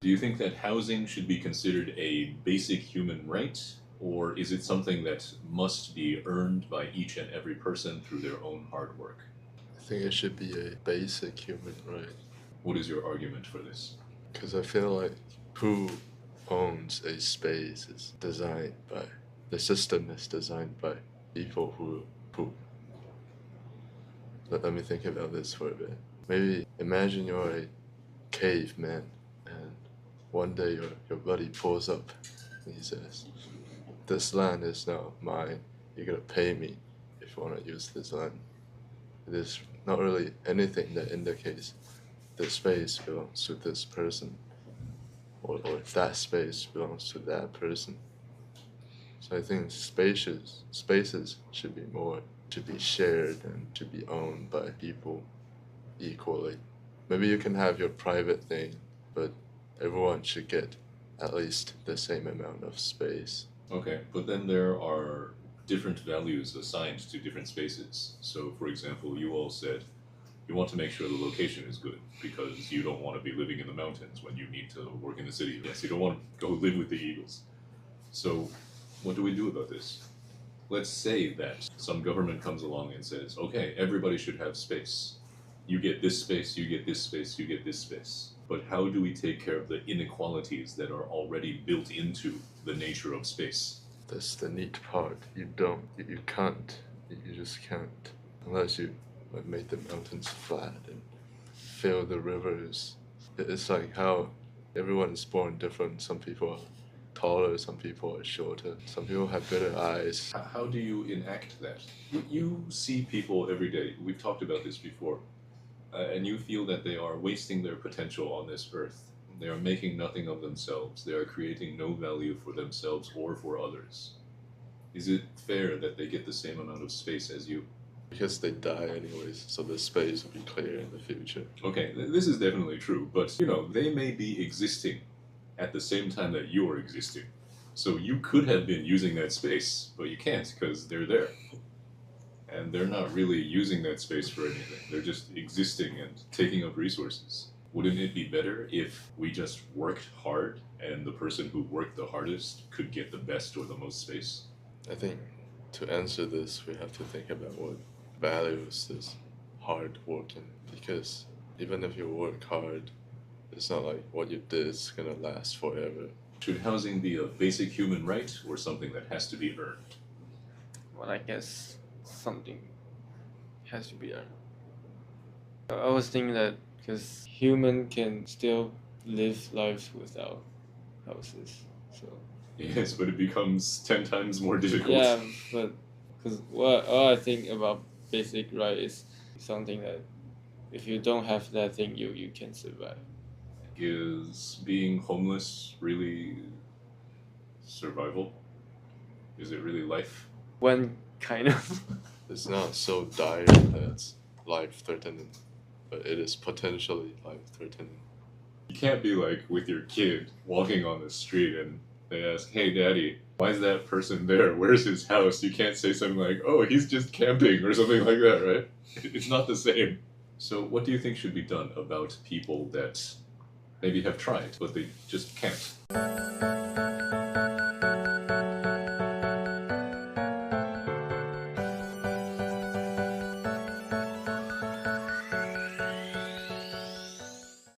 Do you think that housing should be considered a basic human right, or is it something that must be earned by each and every person through their own hard work? I think it should be a basic human right. What is your argument for this? Because I feel like who owns a space is designed by, the system is designed by people who. Let me think about this for a bit. Maybe imagine you're a caveman and one day your buddy pulls up and he says, "This land is now mine, you're gonna pay me if you want to use this land." It is not really anything that indicates the space belongs to this person or that space belongs to that person. So I think spaces should be shared and to be owned by people equally. Maybe you can have your private thing, but everyone should get at least the same amount of space. Okay, but then there are different values assigned to different spaces. So, for example, you all said you want to make sure the location is good because you don't want to be living in the mountains when you need to work in the city. Yes, you don't want to go live with the eagles. So, what do we do about this? Let's say that some government comes along and says, okay, everybody should have space. You get this space, you get this space, you get this space. But how do we take care of the inequalities that are already built into the nature of space? That's the neat part. You can't. You just can't. Unless you make the mountains flat and fill the rivers. It's like how everyone is born different. Some people are taller, some people are shorter, some people have better eyes. How do you enact that? You see people every day. We've talked about this before. And you feel that they are wasting their potential on this earth. They are making nothing of themselves. They are creating no value for themselves or for others. Is it fair that they get the same amount of space as you? Because they die anyways, so the space will be clear in the future. Okay, this is definitely true, but they may be existing at the same time that you are existing. So you could have been using that space, but you can't because they're there. And they're not really using that space for anything. They're just existing and taking up resources. Wouldn't it be better if we just worked hard and the person who worked the hardest could get the best or the most space? I think to answer this, we have to think about what values this hard working. Because even if you work hard, it's not like what you did is gonna last forever. Should housing be a basic human right or something that has to be earned? Well, I guess something has to be earned. I was thinking that because human can still live lives without houses, so. Yes, but it becomes 10 times more difficult. Yeah, but because what I think about basic right is something that if you don't have that thing, you can survive. Is being homeless really survival? Is it really life? One kind of. It's not so dire that it's life-threatening, but it is potentially life-threatening. You can't be like with your kid walking on the street and they ask, "Hey daddy, why is that person there? Where's his house?" You can't say something like, "Oh, he's just camping," or something like that, right? It's not the same. So what do you think should be done about people that maybe have tried, but they just can't?